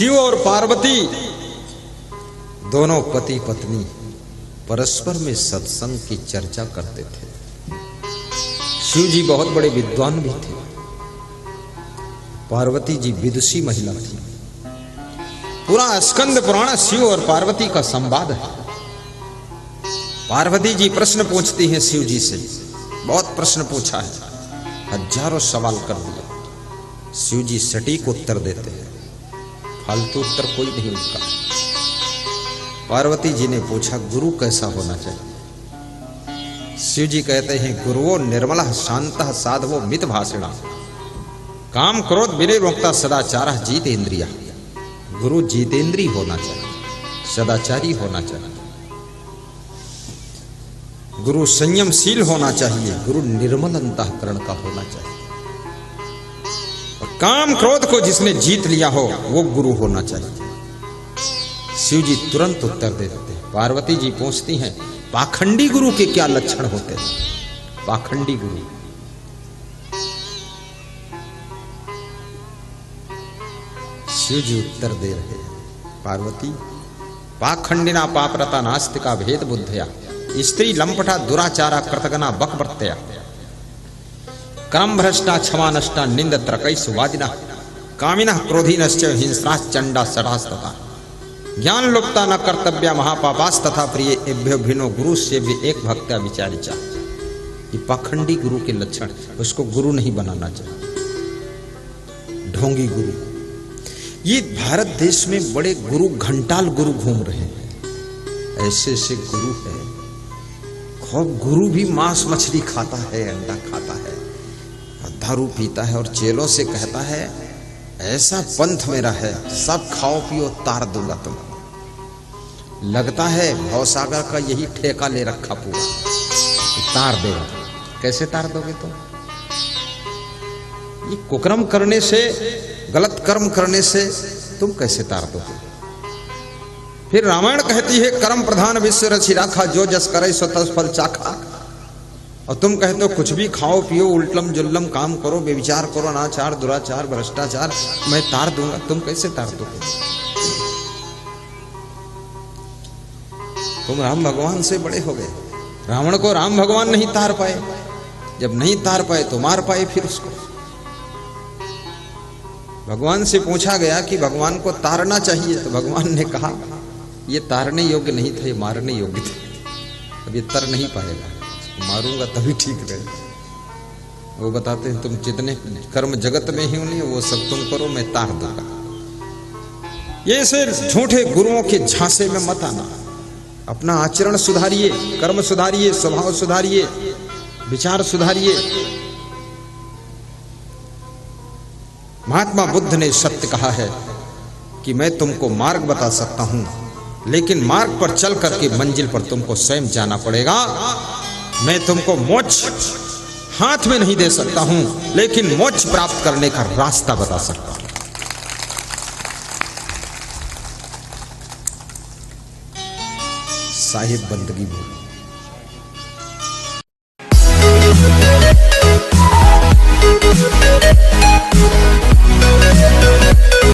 शिव और पार्वती दोनों पति पत्नी परस्पर में सत्संग की चर्चा करते थे। शिव जी बहुत बड़े विद्वान भी थे, पार्वती जी विदुषी महिला थी। पूरा स्कंद पुराण शिव और पार्वती का संवाद है। पार्वती जी प्रश्न पूछती हैं शिव जी से, बहुत प्रश्न पूछा है, हजारों सवाल कर दिया। शिव जी सटीक उत्तर देते हैं, फालतू उत्तर कोई नहीं उनका। पार्वती जी ने पूछा गुरु कैसा होना चाहिए? शिव जी कहते हैं गुरुवो निर्मलः शांतः साधवो मित भाषिणा काम क्रोध विनिर्मुक्ता सदाचारः जितेंद्रिया। गुरु जितेंद्री होना चाहिए, सदाचारी होना चाहिए। गुरु संयमशील होना चाहिए, गुरु निर्मल अंतःकरण का होना चाहिए। और काम क्रोध को जिसने जीत लिया हो वो गुरु होना चाहिए। शिव जी तुरंत उत्तर दे देते हैं। पार्वती जी पूछती हैं पाखंडी गुरु के क्या लक्षण होते हैं? पाखंडी गुरु शिव जी उत्तर दे रहे हैं, पार्वती पाखंडिना पापरता नास्तिका भेद बुद्धया स्त्री लंपटा दुराचारा कृतगना बकवर्तया क्रम भ्रष्टा क्षमा नष्टा निंद त्रकई सुवादिना कामिना क्रोधीनश्च हिंस्राश्च चंडा सटास्तथा ज्ञान लुप्ता न कर्तव्य महापापास तथा प्रिय एभ्यो भिन्नो गुरु से भी एक भक्त्या विचारिचा। ये पाखंडी गुरु के लक्षण, उसको गुरु नहीं बनाना चाहिए। ढोंगी गुरु, ये भारत देश में बड़े गुरु घंटाल गुरु घूम रहे हैं। ऐसे ऐसे गुरु है, खूब गुरु भी मांस मछली खाता है, अंडा खाता है, दारू पीता है और चेलों से कहता है ऐसा पंथ मेरा है, सब खाओ पियो तार दूंगा तुम। लगता है भवसागर का यही ठेका ले रखा पूरा, तार देगा। कैसे तार दोगे तुम? ये कुकर्म करने से, गलत कर्म करने से तुम कैसे तार दोगे? फिर रामायण कहती है कर्म प्रधान विश्व रचि राखा जो जस करे सो तस फल चाखा। और तुम कहते हो कुछ भी खाओ पियो, उल्टम जुल्लम काम करो, व्यभिचार करो, अनाचार दुराचार भ्रष्टाचार, मैं तार दूंगा। तुम कैसे तार दोगे? तुम राम भगवान से बड़े हो गए। रावण को राम भगवान नहीं तार पाए, जब नहीं तार पाए तो मार पाए फिर उसको। भगवान से पूछा गया कि भगवान को तारना चाहिए, तो भगवान ने कहा ये तारने योग्य नहीं थे, मारने योग्य थे। अब ये तर नहीं पाएगा, मारूंगा तभी ठीक रहेगा। वो बताते हैं तुम जितने कर्म जगत में ही उन्हें वो सब तुम करो, मैं तार दूंगा। ये से झूठे गुरुओं के झांसे में मत आना। अपना आचरण सुधारिए, कर्म सुधारिए, स्वभाव सुधारिए, विचार सुधारिए। महात्मा बुद्ध ने सत्य कहा है कि मैं तुमको मार्ग बता सकता हूं, लेकिन मार्ग पर चल करके मंजिल पर तुमको स्वयं जाना पड़ेगा। मैं तुमको मोक्ष हाथ में नहीं दे सकता हूं, लेकिन मोक्ष प्राप्त करने का रास्ता बता सकता हूं। साहिब बंदगी बोली।